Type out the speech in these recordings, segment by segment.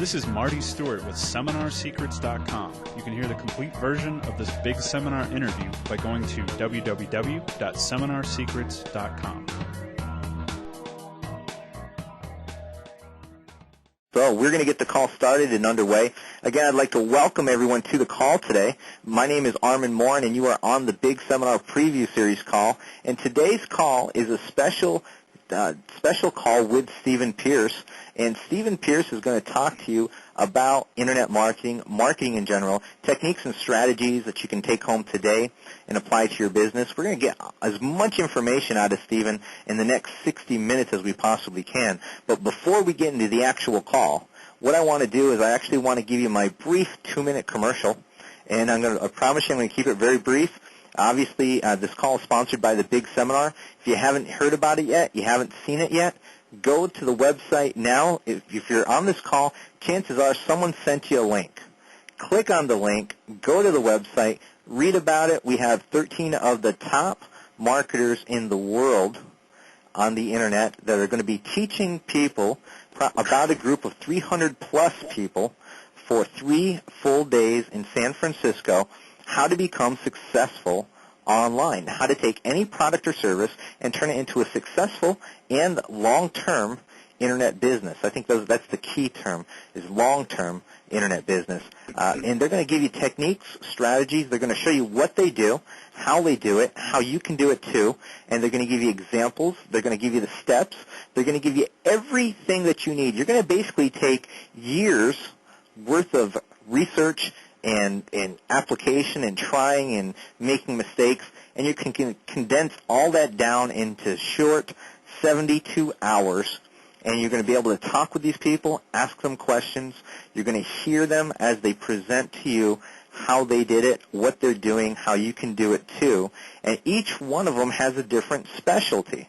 This is Marty Stewart with SeminarSecrets.com. You can hear the complete version of this big seminar interview by going to www.SeminarSecrets.com. So we're going to get the call started and underway. Again, I'd like to welcome everyone to the call today. My name is Armand Morin, and you are on the Big Seminar Preview Series call. And today's call is a special call with Stephen Pierce. And Stephen Pierce is going to talk to you about internet marketing, marketing in general, techniques and strategies that you can take home today and apply to your business. We're going to get as much information out of Stephen in the next 60 minutes as we possibly can. But before we get into the actual call, what I want to do is I actually want to give you my brief 2-minute commercial. And I promise you I'm going to keep it very brief. Obviously, this call is sponsored by the Big Seminar. If you haven't heard about it yet, you haven't seen it yet, go to the website now. If you're on this call, chances are someone sent you a link. Click on the link, go to the website, read about it. We have 13 of the top marketers in the world on the internet that are going to be teaching people, about a group of 300-plus people, for 3 full days in San Francisco, how to become successful online, how to take any product or service and turn it into a successful and long-term internet business. I think that's the key term, is long-term internet business. And they're going to give you techniques, strategies. They're going to show you what they do, how they do it, how you can do it too, and they're going to give you examples. They're going to give you the steps. They're going to give you everything that you need. You're going to basically take years worth of research and application and trying and making mistakes, and you can condense all that down into short 72 hours, and you're going to be able to talk with these people, ask them questions. You're going to hear them as they present to you how they did it, what they're doing, how you can do it too, and each one of them has a different specialty.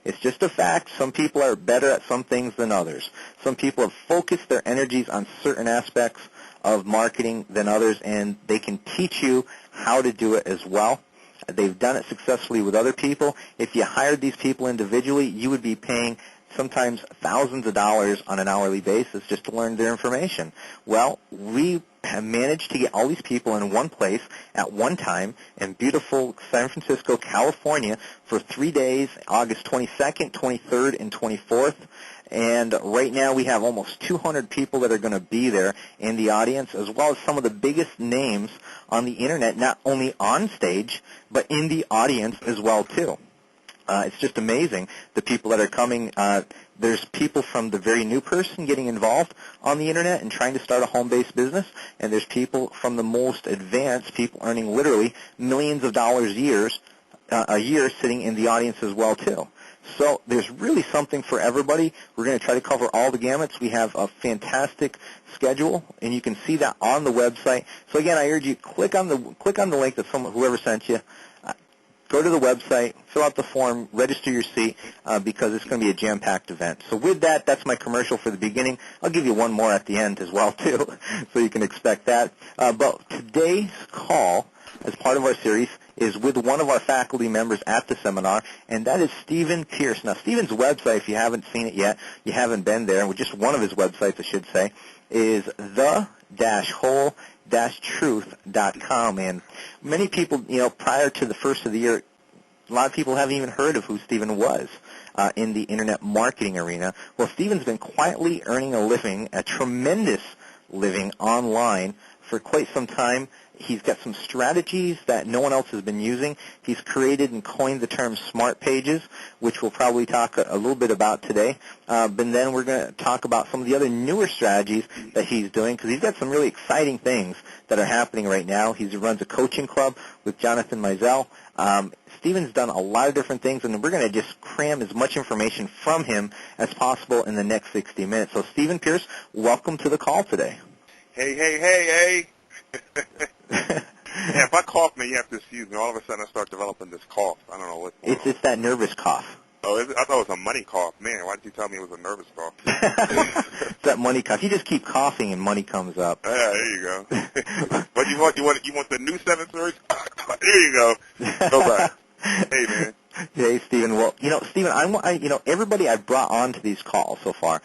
It's just a fact. Some people are better at some things than others. Some people have focused their energies on certain aspects of marketing than others, and they can teach you how to do it as well. They've done it successfully with other people. If you hired these people individually, you would be paying sometimes thousands of dollars on an hourly basis just to learn their information. Well, we have managed to get all these people in one place at one time in beautiful San Francisco, California for 3 days, August 22nd, 23rd, and 24th. And right now we have almost 200 people that are going to be there in the audience, as well as some of the biggest names on the internet, not only on stage, but in the audience as well too. It's just amazing, the people that are coming. There's people from the very new person getting involved on the internet and trying to start a home-based business, and there's people from the most advanced, people earning literally millions of dollars a year sitting in the audience as well too. So there's really something for everybody. We're going to try to cover all the gamuts. We have a fantastic schedule, and you can see that on the website. So again, I urge you, click on the link that whoever sent you. Go to the website, fill out the form, register your seat, because it's going to be a jam-packed event. So with that, that's my commercial for the beginning. I'll give you one more at the end as well too, so you can expect that. But today's call, as part of our series, is with one of our faculty members at the seminar, and that is Stephen Pierce. Now, Stephen's website, if you haven't seen it yet, you haven't been there, and just one of his websites, I should say, is the-whole-truth.com. And many people, prior to the first of the year, a lot of people haven't even heard of who Stephen was in the internet marketing arena. Well, Stephen's been quietly earning a living, a tremendous living online for quite some time. He's got some strategies that no one else has been using. He's created and coined the term smart pages, which we'll probably talk a little bit about today. But then we're going to talk about some of the other newer strategies that he's doing, because he's got some really exciting things that are happening right now. He runs a coaching club with Jonathan Mizell. Stephen's done a lot of different things, and we're going to just cram as much information from him as possible in the next 60 minutes. So, Stephen Pierce, welcome to the call today. Hey. Yeah, if I cough, man, you have to excuse me. All of a sudden, I start developing this cough. I don't know what's going on. It's that nervous cough. Oh, I thought it was a money cough. Man, why did you tell me it was a nervous cough? It's that money cough. You just keep coughing and money comes up. Yeah, there you go. What you want the new 7 series? There you go. Go back. Hey, man. Hey, Stephen. Well, Stephen, everybody I've brought on to these calls so far,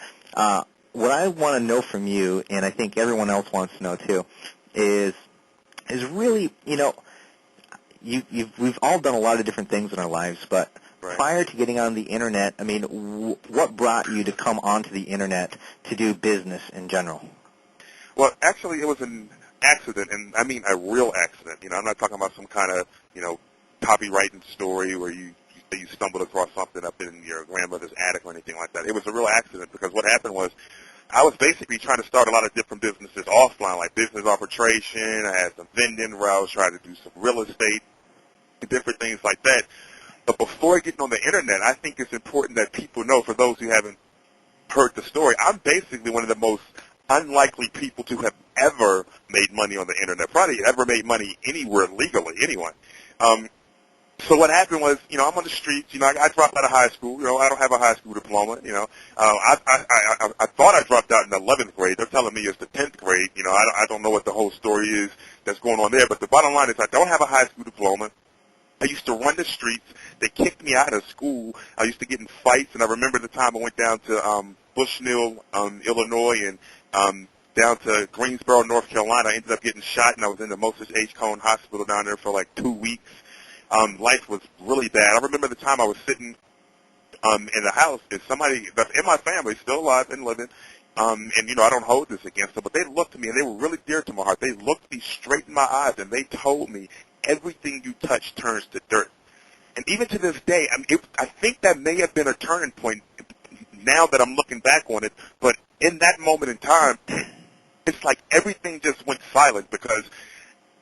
what I want to know from you, and I think everyone else wants to know too, is really, we've all done a lot of different things in our lives, but Right. prior to getting on the internet, I mean, what brought you to come onto the internet to do business in general? Well, actually, it was an accident, and I mean a real accident. I'm not talking about some kind of, copywriting story where you stumbled across something up in your grandmother's attic or anything like that. It was a real accident because what happened was I was basically trying to start a lot of different businesses offline, like business arbitration. I had some vending where I was trying to do some real estate, different things like that. But before getting on the internet, I think it's important that people know, for those who haven't heard the story, I'm basically one of the most unlikely people to have ever made money on the internet, probably ever made money anywhere legally, anyone. So what happened was, I'm on the streets. I dropped out of high school. I don't have a high school diploma. I thought I dropped out in the 11th grade. They're telling me it's the 10th grade. I don't know what the whole story is that's going on there. But the bottom line is I don't have a high school diploma. I used to run the streets. They kicked me out of school. I used to get in fights, and I remember the time I went down to Bushnell, Illinois, and down to Greensboro, North Carolina. I ended up getting shot, and I was in the Moses H. Cone Hospital down there for like 2 weeks. Life was really bad. I remember the time I was sitting in the house, and somebody that's in my family, still alive and living, and, I don't hold this against them, but they looked at me, and they were really dear to my heart. They looked me straight in my eyes, and they told me, everything you touch turns to dirt. And even to this day, I think that may have been a turning point now that I'm looking back on it, but in that moment in time, it's like everything just went silent because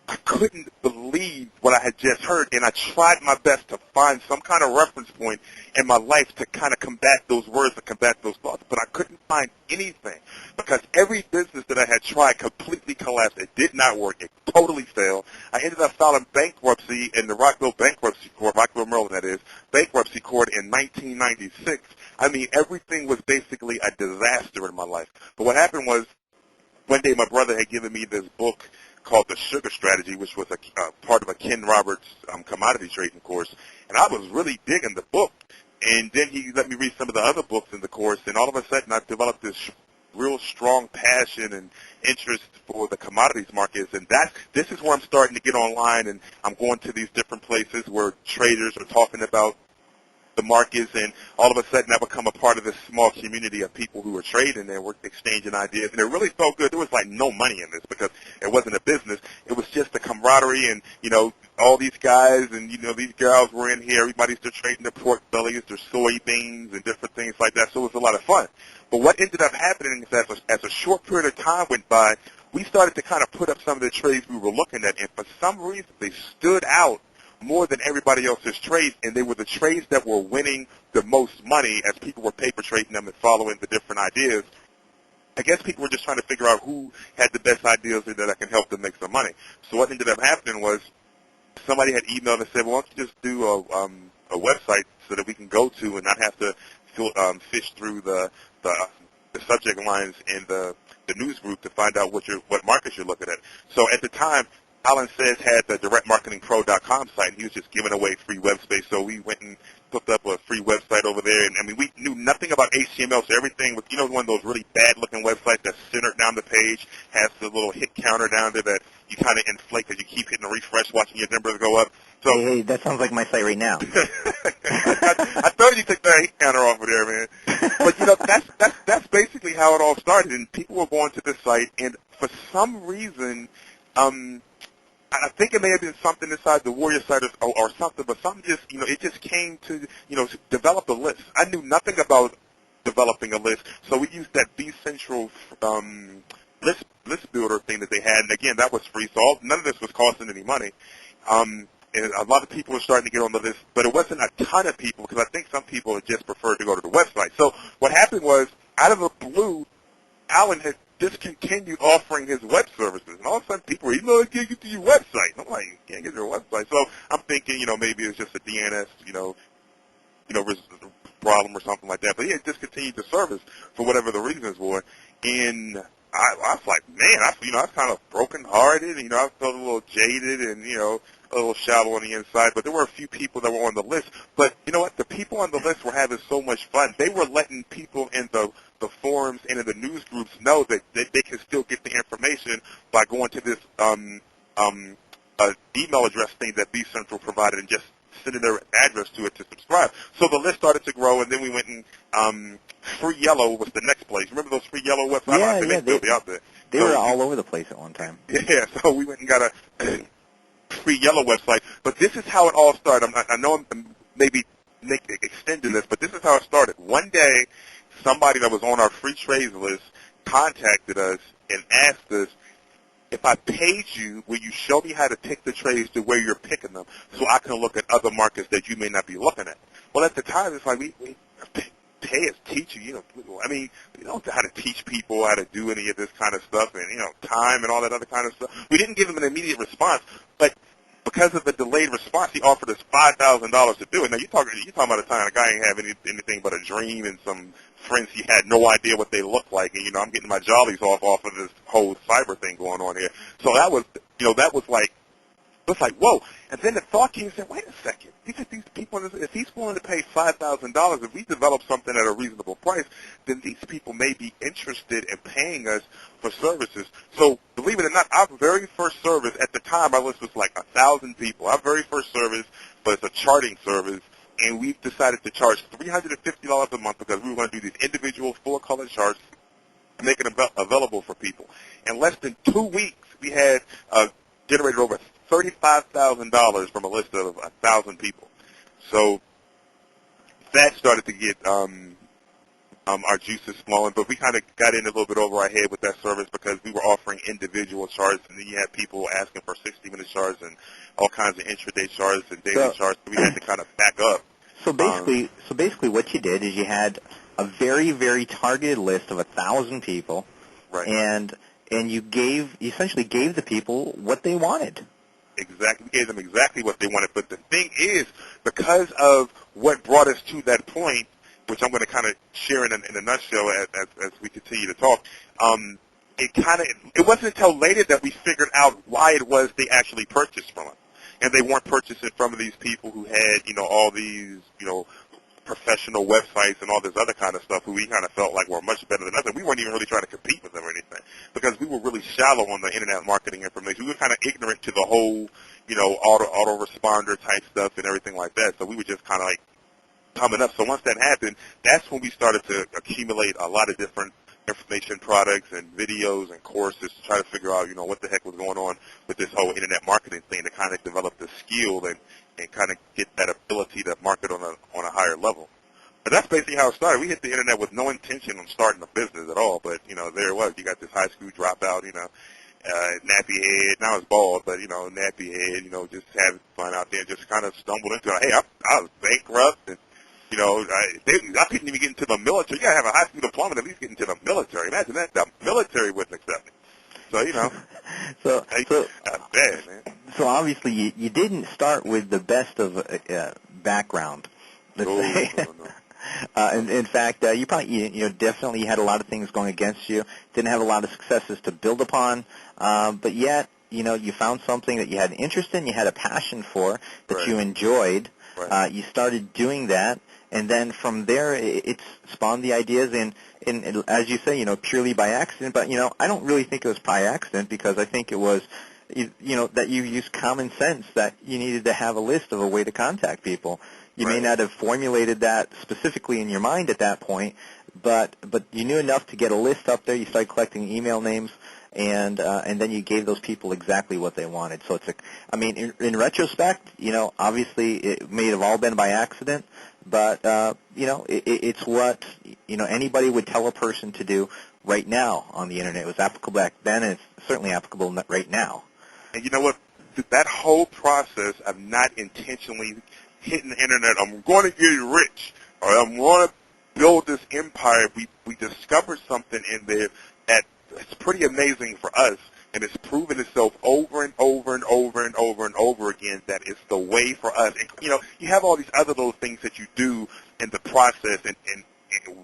I couldn't believe what I had just heard, and I tried my best to find some kind of reference point in my life to kind of combat those words, to combat those thoughts, but I couldn't find anything because every business that I had tried completely collapsed. It did not work. It totally failed. I ended up filing bankruptcy in the Rockville Bankruptcy Court, Rockville, Maryland, that is, bankruptcy court in 1996. Everything was basically a disaster in my life. But what happened was, one day my brother had given me this book called The Sugar Strategy, which was a part of a Ken Roberts commodity trading course, and I was really digging the book. And then he let me read some of the other books in the course, and all of a sudden I developed this real strong passion and interest for the commodities markets, and this is where I'm starting to get online, and I'm going to these different places where traders are talking about the markets, and all of a sudden I become a part of this small community of people who are trading and we're exchanging ideas, and it really felt good. There was like no money in this because it wasn't a business. It was just the camaraderie, and all these guys and these girls were in here. Everybody's still trading their pork bellies, their soybeans, and different things like that. So it was a lot of fun. But what ended up happening is as a short period of time went by, we started to kind of put up some of the trades we were looking at, and for some reason they stood out more than everybody else's trades, and they were the trades that were winning the most money as people were paper trading them and following the different ideas. I guess people were just trying to figure out who had the best ideas and that I can help them make some money. So what ended up happening was somebody had emailed and said, well, why don't you just do a website so that we can go to and not have to fish through the subject lines in the news group to find out what markets you're looking at. So at the time, Alan Says had the directmarketingpro.com site, and he was just giving away free web space. So we went and hooked up a free website over there. And we knew nothing about HTML, so everything was, one of those really bad-looking websites that's centered down the page, has the little hit counter down there that you kind of inflate because you keep hitting the refresh, watching your numbers go up. So hey, that sounds like my site right now. I thought you took that hit counter off of there, man. But, that's basically how it all started. And people were going to this site, and for some reason, I think it may have been something inside the Warrior site or something, but something just, it just came to, develop a list. I knew nothing about developing a list, so we used that B-Central list builder thing that they had, and again, that was free, so none of this was costing any money. And a lot of people were starting to get on the list, but it wasn't a ton of people, because I think some people had just preferred to go to the website. So what happened was, out of the blue, Alan had discontinued offering his web services, and all of a sudden people were, I can't get to your website. And I'm like, you can't get to your website. So I'm thinking, maybe it's just a DNS, problem or something like that. But he had discontinued the service for whatever the reasons were. And I was like, man, I was kind of brokenhearted, and, I felt a little jaded and, a little shallow on the inside. But there were a few people that were on the list. But you know what? The people on the list were having so much fun. They were letting people in the the forums and in the news groups know that they can still get the information by going to this email address thing that BCentral provided and just sending their address to it to subscribe. So the list started to grow, and then we went and Free Yellow was the next place. Remember those Free Yellow websites? Yeah, I think they still be out there. They were all over the place at one time. Yeah, so we went and got a Free Yellow website. But this is how it all started. I know I'm maybe extending this, but this is how it started. One day, somebody that was on our free trades list contacted us and asked us, if I paid you, will you show me how to pick the trades to where you're picking them so I can look at other markets that you may not be looking at? Well, at the time, it's like we pay us, teach you, I mean, we don't know how to teach people how to do any of this kind of stuff and, time and all that other kind of stuff. We didn't give him an immediate response, but because of the delayed response, he offered us $5,000 to do it. Now, you're talking about a time a guy ain't have anything but a dream and some friends he had no idea what they looked like, and I'm getting my jollies off of this whole cyber thing going on here. So that was, that was like, whoa. And then the thought came and said, wait a second, these people, if he's willing to pay $5,000, if we develop something at a reasonable price, then these people may be interested in paying us for services. So believe it or not, our very first service at the time, our list was like 1,000 people. Our very first service, but it's a charting service. And we've decided to charge $350 a month because we were going to do these individual full-color charts, make it available for people. In less than 2 weeks, we had generated over $35,000 from a list of 1,000 people. So that started to get our juices flowing, but we kind of got in a little bit over our head with that service because we were offering individual charts, and then you had people asking for 60-minute charts and all kinds of intraday charts and daily charts. So we had to kind of back up. So basically, what you did is you had a very, very targeted list of 1,000 people, right? And you essentially gave the people what they wanted. Exactly, we gave them exactly what they wanted. But the thing is, because of what brought us to that point, which I'm going to kind of share in a nutshell as we continue to talk, it wasn't until later that we figured out why it was they actually purchased from us. And they weren't purchasing from these people who had, all these, professional websites and all this other kind of stuff who we kind of felt like were much better than us. And we weren't even really trying to compete with them or anything because we were really shallow on the internet marketing information. We were kind of ignorant to the whole, autoresponder type stuff and everything like that. So we were just kind of like coming up. So once that happened, that's when we started to accumulate a lot of different information products and videos and courses to try to figure out, what the heck was going on with this whole internet marketing thing to kind of develop the skill and kind of get that ability to market on a higher level. But that's basically how it started. We hit the internet with no intention on starting a business at all, but, there it was. You got this high school dropout, nappy head. Now it's bald, but, nappy head, just having fun out there, just kind of stumbled into it. Hey, I was bankrupt and, I couldn't even get into the military. You got to have a high school diploma to at least get into the military. Imagine that. The military wouldn't accept it. So, bad, man. So obviously you didn't start with the best of background. Let's say. No. In fact, you probably definitely had a lot of things going against you. Didn't have a lot of successes to build upon, but yet you found something that you had an interest in, you had a passion for, that you enjoyed. Right. You started doing that, and then from there it spawned the ideas, and as you say, purely by accident. But I don't really think it was by accident because I think it was, that you used common sense that you needed to have a list of a way to contact people. You may not have formulated that specifically in your mind at that point, but you knew enough to get a list up there. You started collecting email names, and then you gave those people exactly what they wanted. So in retrospect, obviously it may have all been by accident, but it's what anybody would tell a person to do right now on the internet. It was applicable back then, and it's certainly applicable right now. And you know what? That whole process of not intentionally hitting the internet, I'm going to get rich, or I'm going to build this empire. We discovered something in there that it's pretty amazing for us, and it's proven itself over and over and over and over and over again that it's the way for us. And you have all these other little things that you do in the process and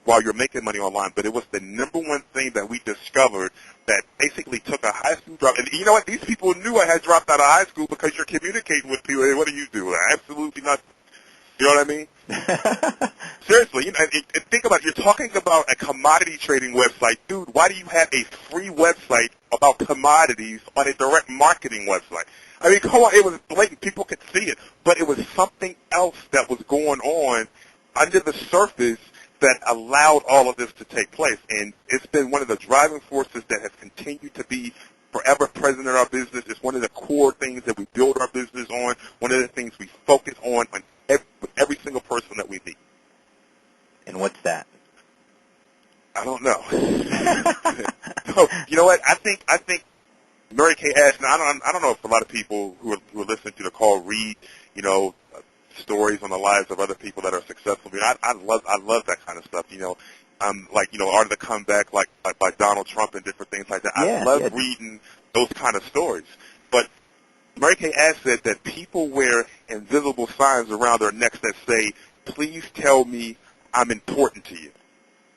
while you're making money online, but it was the number one thing that we discovered that basically took a high school drop. And you know what? These people knew I had dropped out of high school because you're communicating with people. Hey, what do you do? Absolutely nothing. You know what I mean? Seriously, and think about it. You're talking about a commodity trading website. Dude, why do you have a free website about commodities on a direct marketing website? I mean, come on, it was blatant. People could see it. But it was something else that was going on under the surface that allowed all of this to take place. And it's been one of the driving forces that has continued to be forever present in our business. It's one of the core things that we build our business on, one of the things we focus on with every single person that we meet. And what's that? I don't know. So, you know what? I think Mary Kay Ashton. I don't know if a lot of people who are listening to the call read, stories on the lives of other people that are successful. I mean, I love that kind of stuff. Art of the Comeback, like by Donald Trump and different things like that. I love reading those kind of stories. But Mary Kay Ash said that people wear invisible signs around their necks that say, "Please tell me I'm important to you."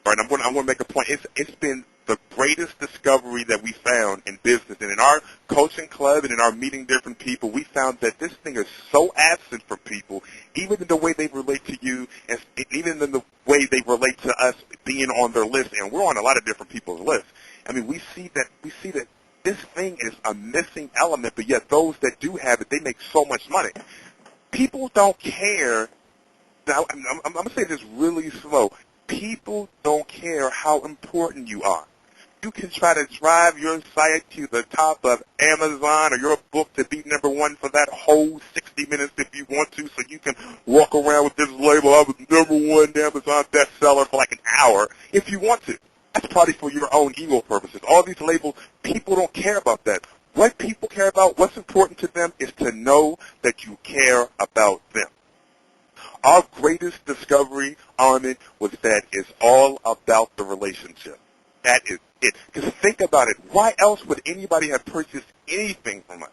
Right? I'm going to make a point. It's been the greatest discovery that we found in business. And in our coaching club and in our meeting different people, we found that this thing is so absent from people, even in the way they relate to you, and even in the way they relate to us being on their list. And we're on a lot of different people's lists. I mean, we see that this thing is a missing element, but yet those that do have it, they make so much money. People don't care. Now, I'm going to say this really slow. People don't care how important you are. You can try to drive your site to the top of Amazon or your book to be number one for that whole 60 minutes if you want to, so you can walk around with this label, I was number one Amazon bestseller for like an hour if you want to. That's probably for your own ego purposes. All these labels, people don't care about that. What people care about, what's important to them, is to know that you care about them. Our greatest discovery, Armand, was that it's all about the relationship. That is it. Because think about it. Why else would anybody have purchased anything from us?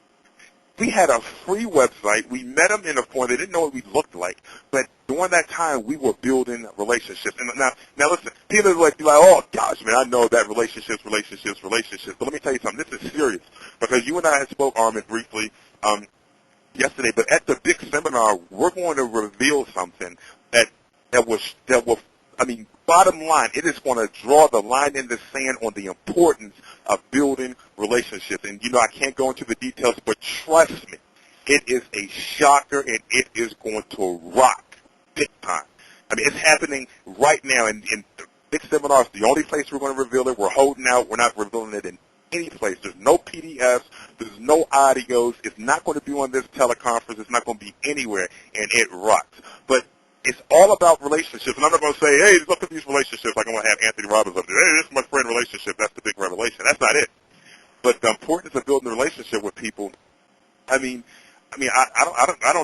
We had a free website. We met them in a form. They didn't know what we looked like. But during that time, we were building relationships. And now listen, people are be like, oh, gosh, man, I know that relationships. But let me tell you something. This is serious. Because you and I had spoke, Armand, briefly yesterday. But at the big seminar, we're going to reveal something that will, I mean, bottom line, it is going to draw the line in the sand on the importance of building relationships. And, I can't go into the details, but trust me, it is a shocker, and it is going to rock big time. I mean, it's happening right now, and the big seminar is the only place we're going to reveal it. We're holding out. We're not revealing it in any place. There's no PDFs. There's no audios. It's not going to be on this teleconference. It's not going to be anywhere, and it rocks. But it's all about relationships, and I'm not going to say, hey, look at these relationships like I'm going to have Anthony Robbins up there. Hey, this is my friend relationship. That's the big revelation. That's not it. But the importance of building a relationship with people, I don't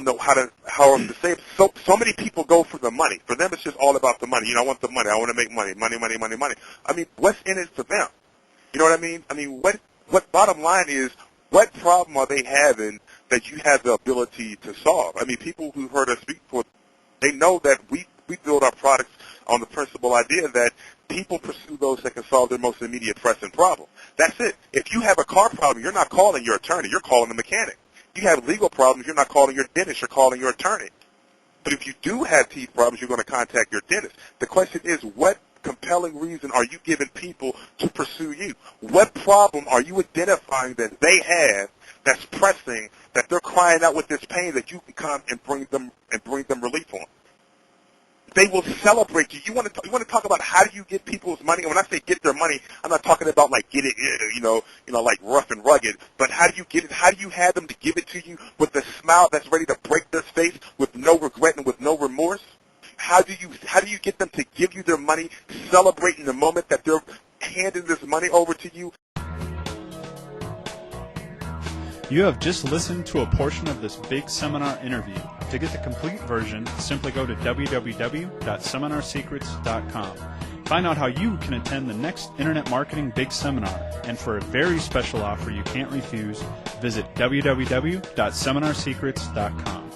know how to say it. So many people go for the money. For them, it's just all about the money. I want the money. I want to make money. Money. I mean, what's in it for them? You know what I mean? I mean, what bottom line is, what problem are they having that you have the ability to solve? I mean, people who heard us speak before, they know that we build our products on the principal idea that people pursue those that can solve their most immediate pressing problem. That's it. If you have a car problem, you're not calling your attorney. You're calling the mechanic. If you have legal problems, you're not calling your dentist. You're calling your attorney. But if you do have teeth problems, you're going to contact your dentist. The question is, what compelling reason are you giving people to pursue you? What problem are you identifying that they have that's pressing, that they're crying out with this pain, that you can come and bring them relief on? They will celebrate you. You want to talk about how do you get people's money? And when I say get their money, I'm not talking about like get it, like rough and rugged. But how do you get it? How do you have them to give it to you with a smile that's ready to break their face, with no regret and with no remorse? How do you get them to give you their money, celebrating the moment that they're handing this money over to you? You have just listened to a portion of this big seminar interview. To get the complete version, simply go to www.seminarsecrets.com. Find out how you can attend the next Internet Marketing Big Seminar. And for a very special offer you can't refuse, visit www.seminarsecrets.com.